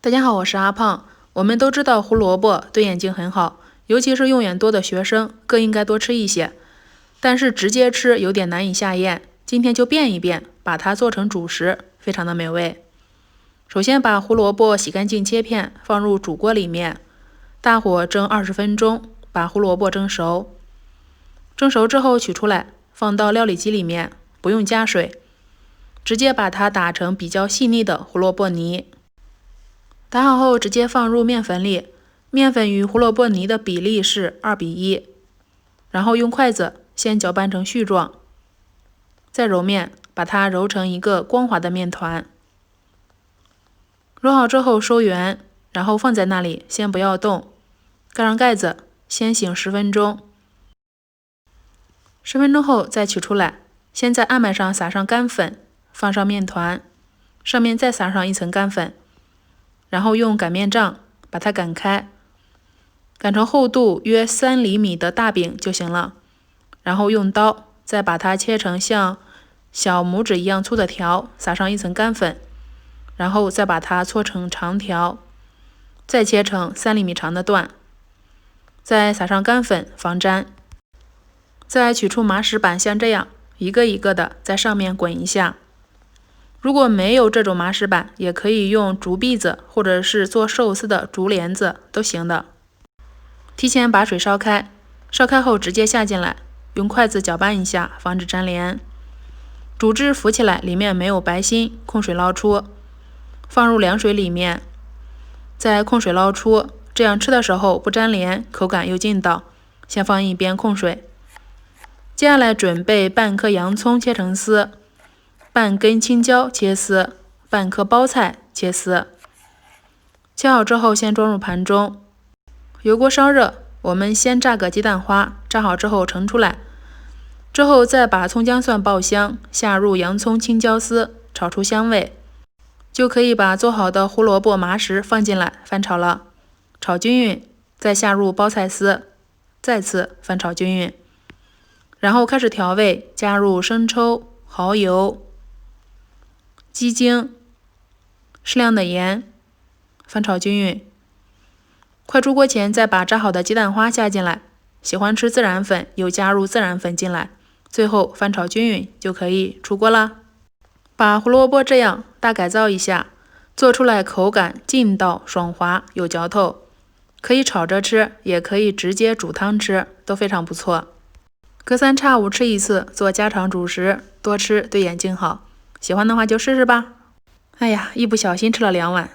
大家好，我是阿胖。我们都知道胡萝卜对眼睛很好，尤其是用眼多的学生更应该多吃一些。但是直接吃有点难以下咽，今天就变一变，把它做成主食，非常的美味。首先把胡萝卜洗干净切片，放入煮锅里面，大火蒸20分钟，把胡萝卜蒸熟。蒸熟之后取出来，放到料理机里面，不用加水，直接把它打成比较细腻的胡萝卜泥。打好后直接放入面粉里，面粉与胡萝卜泥的比例是2:1，然后用筷子先搅拌成絮状，再揉面，把它揉成一个光滑的面团。揉好之后收圆，然后放在那里，先不要动，盖上盖子，先醒10分钟。10分钟后再取出来，先在案板上撒上干粉，放上面团，上面再撒上一层干粉。然后用擀面杖把它擀开，擀成厚度约3厘米的大饼就行了。然后用刀再把它切成像小拇指一样粗的条，撒上一层干粉，然后再把它搓成长条，再切成3厘米长的段，再撒上干粉防粘。再取出麻石板，像这样一个一个的在上面滚一下。如果没有这种麻石板，也可以用竹篦子或者是做寿司的竹帘子都行的。提前把水烧开，烧开后直接下进来，用筷子搅拌一下，防止粘连。煮汁浮起来，里面没有白心，控水捞出，放入凉水里面，再控水捞出，这样吃的时候不粘连，口感又劲道。先放一边控水。接下来准备半颗洋葱切成丝，半根青椒切丝，半颗包菜切丝。切好之后先装入盘中，油锅烧热，我们先炸个鸡蛋花，炸好之后盛出来，之后再把葱姜蒜爆香，下入洋葱青椒丝，炒出香味，就可以把做好的胡萝卜麻食放进来翻炒了，炒均匀，再下入包菜丝，再次翻炒均匀，然后开始调味，加入生抽、蚝油、鸡精，适量的盐，翻炒均匀。快出锅前再把炸好的鸡蛋花下进来，喜欢吃孜然粉又加入孜然粉进来，最后翻炒均匀就可以出锅啦。把胡萝卜这样大改造一下，做出来口感劲道爽滑有嚼头，可以炒着吃，也可以直接煮汤吃，都非常不错。隔三差五吃一次，做家常主食，多吃对眼睛好。喜欢的话就试试吧。哎呀，一不小心吃了2碗。